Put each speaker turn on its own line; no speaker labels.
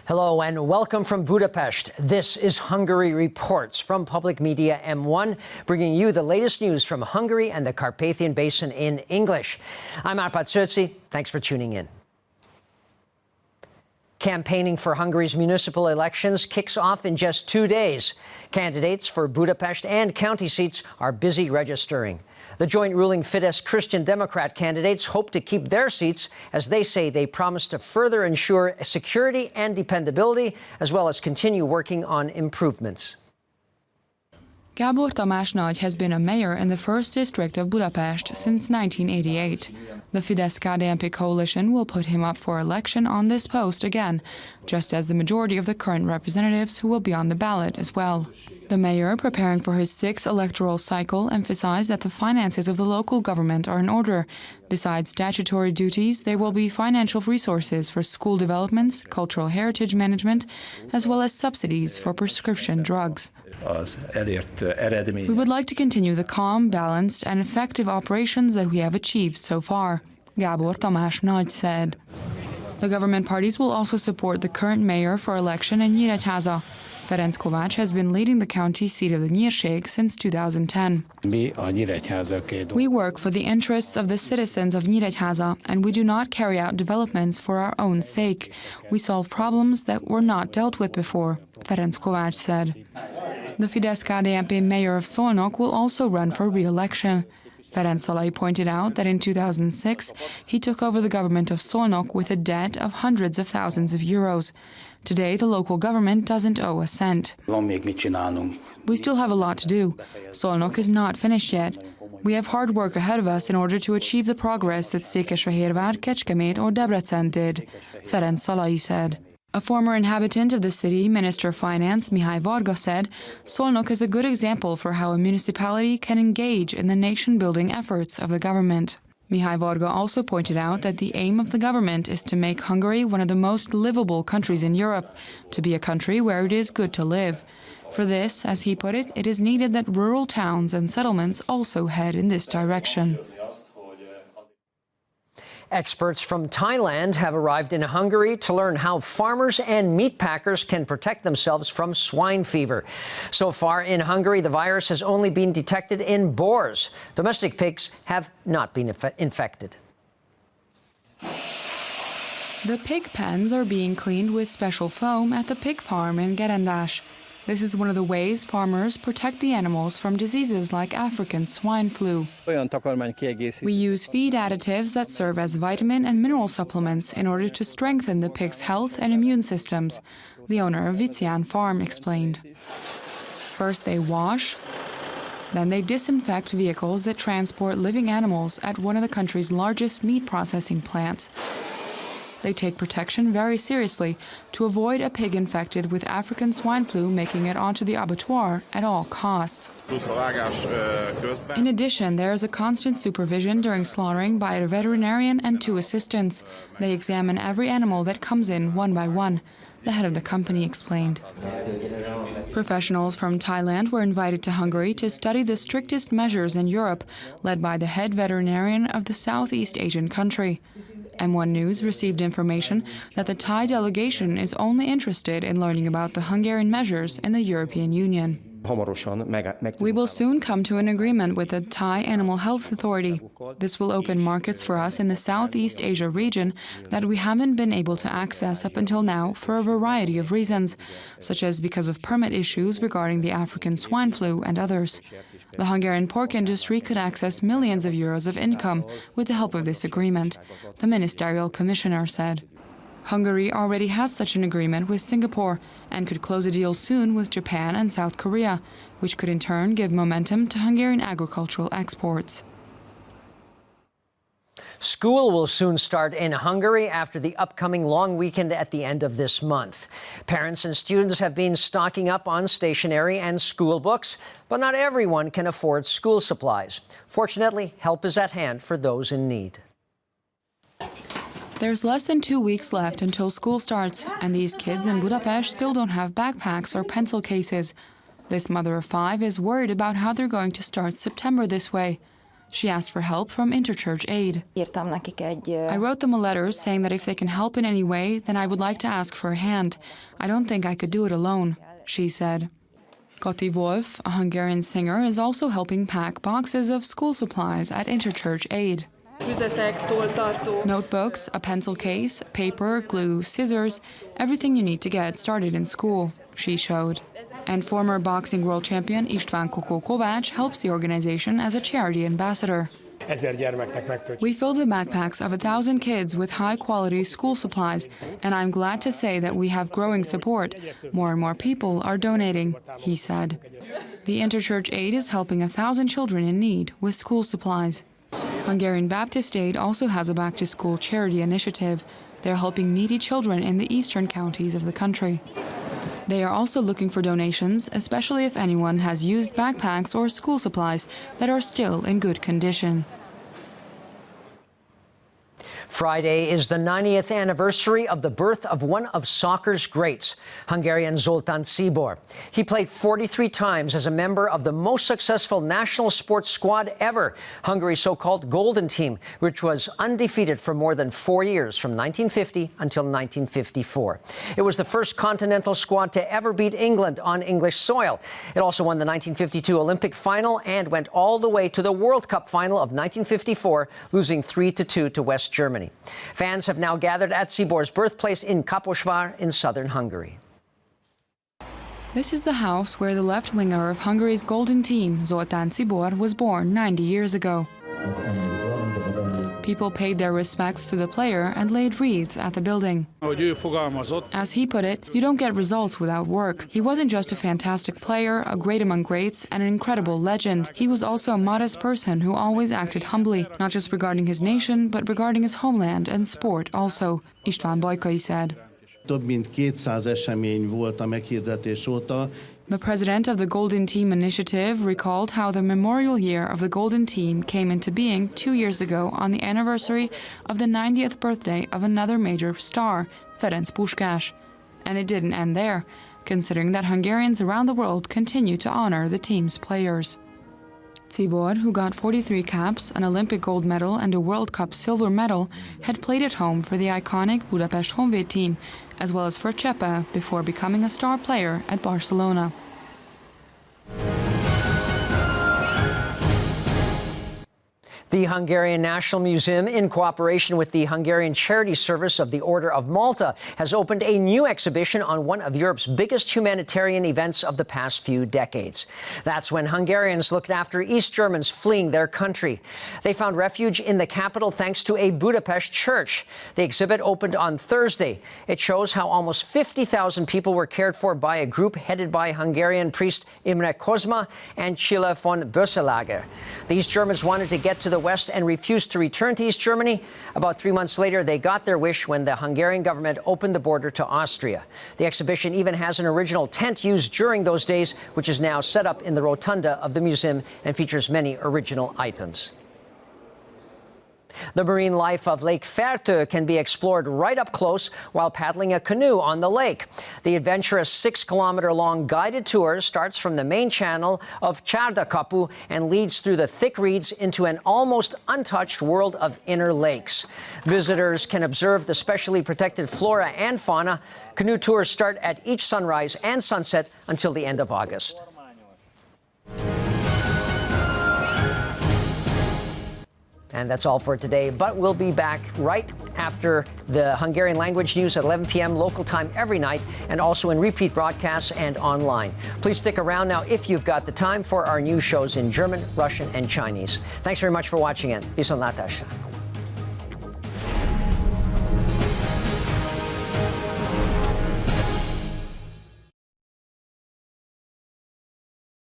Hello and welcome from Budapest. This is Hungary Reports from Public Media M1, bringing you the latest news from Hungary and the Carpathian Basin in English. I'm Arpad Szőci. Thanks for tuning in. Campaigning for Hungary's municipal elections kicks off in just 2 days. Candidates for Budapest and county seats are busy registering. The joint ruling Fidesz Christian Democrat candidates hope to keep their seats, as they say they promise to further ensure security and dependability, as well as continue working on improvements.
Gábor Tamás Nagy has been a mayor in the 1st district of Budapest since 1988. The Fidesz-KDNP coalition will put him up for election on this post again, just as the majority of the current representatives who will be on the ballot as well. The mayor, preparing for his 6th electoral cycle, emphasized that the finances of the local government are in order. Besides statutory duties, there will be financial resources for school developments, cultural heritage management, as well as subsidies for prescription drugs. We would like to continue the calm, balanced and effective operations that we have achieved so far, Gábor Tamás Nagy said. The government parties will also support the current mayor for election in Nyíregyháza. Ferenc Kovács has been leading the county seat of the Nyírség since 2010. We work for the interests of the citizens of Nyíregyháza, and we do not carry out developments for our own sake. We solve problems that were not dealt with before, Ferenc Kovács said. The Fidesz-KDNP mayor of Szolnok will also run for re-election. Ferenc Szalai pointed out that in 2006, he took over the government of Szolnok with a debt of hundreds of thousands of euros. Today, the local government doesn't owe a cent. We still have a lot to do. Szolnok is not finished yet. We have hard work ahead of us in order to achieve the progress that Székesfehérvár, Kecskemét or Debrecen did, Ferenc Szalai said. A former inhabitant of the city, Minister of Finance Mihály Varga said, Szolnok is a good example for how a municipality can engage in the nation-building efforts of the government. Mihály Varga also pointed out that the aim of the government is to make Hungary one of the most livable countries in Europe, to be a country where it is good to live. For this, as he put it, it is needed that rural towns and settlements also head in this direction.
Experts from Thailand have arrived in Hungary to learn how farmers and meat packers can protect themselves from swine fever. So far in Hungary, the virus has only been detected in boars. Domestic pigs have not been infected.
The pig pens are being cleaned with special foam at the pig farm in Gerendás. This is one of the ways farmers protect the animals from diseases like African swine flu. We use feed additives that serve as vitamin and mineral supplements in order to strengthen the pig's health and immune systems, the owner of Vicián Farm explained. First they wash, then they disinfect vehicles that transport living animals at one of the country's largest meat processing plants. They take protection very seriously to avoid a pig infected with African swine flu making it onto the abattoir at all costs. In addition, there is a constant supervision during slaughtering by a veterinarian and 2 assistants. They examine every animal that comes in one by one, the head of the company explained. Professionals from Thailand were invited to Hungary to study the strictest measures in Europe, led by the head veterinarian of the Southeast Asian country. M1 News received information that the Thai delegation is only interested in learning about the Hungarian measures in the European Union. We will soon come to an agreement with the Thai Animal Health Authority. This will open markets for us in the Southeast Asia region that we haven't been able to access up until now for a variety of reasons, such as because of permit issues regarding the African swine flu and others. The Hungarian pork industry could access millions of euros of income with the help of this agreement, the ministerial commissioner said. Hungary already has such an agreement with Singapore and could close a deal soon with Japan and South Korea, which could in turn give momentum to Hungarian agricultural exports.
School will soon start in Hungary after the upcoming long weekend at the end of this month. Parents and students have been stocking up on stationery and school books, but not everyone can afford school supplies. Fortunately, help is at hand for those in need.
There's less than 2 weeks left until school starts, and these kids in Budapest still don't have backpacks or pencil cases. This mother of 5 is worried about how they're going to start September this way. She asked for help from interchurch aid.
Írtam nekik egy...
I wrote them a letter saying that if they can help in any way, then I would like to ask for a hand. I don't think I could do it alone, she said. Kati Wolf, a Hungarian singer, is also helping pack boxes of school supplies at interchurch aid. Notebooks, a pencil case, paper, glue, scissors, everything you need to get started in school, she showed. And former boxing world champion István Kokó Kovács helps the organization as a charity ambassador. We fill the backpacks of 1,000 kids with high-quality school supplies, and I'm glad to say that we have growing support. More and more people are donating, he said. The interchurch aid is helping 1,000 children in need with school supplies. Hungarian Baptist Aid also has a back-to-school charity initiative. They're helping needy children in the eastern counties of the country. They are also looking for donations, especially if anyone has used backpacks or school supplies that are still in good condition.
Friday is the 90th anniversary of the birth of one of soccer's greats, Hungarian Zoltán Csibor. He played 43 times as a member of the most successful national sports squad ever, Hungary's so-called Golden Team, which was undefeated for more than 4 years, from 1950 until 1954. It was the first continental squad to ever beat England on English soil. It also won the 1952 Olympic final and went all the way to the World Cup final of 1954, losing 3-2 to West Germany. Fans have now gathered at Cibor's birthplace in Kaposvár in southern Hungary.
This is the house where the left winger of Hungary's Golden Team, Zoltán Csibor, was born 90 years ago. People paid their respects to the player and laid wreaths at the building. As he put it, you don't get results without work. He wasn't just a fantastic player, a great among greats, and an incredible legend. He was also a modest person who always acted humbly, not just regarding his nation, but regarding his homeland and sport also, István Bajkai said.
Több mint 200 esemény volt a meghirdetés óta.
The president of the Golden Team Initiative recalled how the memorial year of the Golden Team came into being 2 years ago on the anniversary of the 90th birthday of another major star, Ferenc Puskás. And it didn't end there, considering that Hungarians around the world continue to honor the team's players. Csibor, who got 43 caps, an Olympic gold medal and a World Cup silver medal, had played at home for the iconic Budapest Honvéd team, as well as for Cseppel, before becoming a star player at Barcelona.
The Hungarian National Museum, in cooperation with the Hungarian Charity Service of the Order of Malta, has opened a new exhibition on one of Europe's biggest humanitarian events of the past few decades. That's when Hungarians looked after East Germans fleeing their country. They found refuge in the capital thanks to a Budapest church. The exhibit opened on Thursday. It shows how almost 50,000 people were cared for by a group headed by Hungarian priest Imre Kozma and Csilla von Boeselager. These Germans wanted to get to the West and refused to return to East Germany. About 3 months later, they got their wish when the Hungarian government opened the border to Austria. The exhibition even has an original tent used during those days, which is now set up in the rotunda of the museum and features many original items. The marine life of Lake Fertő can be explored right up close while paddling a canoe on the lake. The adventurous 6-kilometer-long guided tour starts from the main channel of Csárdakapu and leads through the thick reeds into an almost untouched world of inner lakes. Visitors can observe the specially protected flora and fauna. Canoe tours start at each sunrise and sunset until the end of August. And that's all for today, but we'll be back right after the Hungarian language news at 11 p.m. local time every night, and also in repeat broadcasts and online. Please stick around now if you've got the time for our news shows in German, Russian, and Chinese. Thanks very much for watching, and viszontlátásra.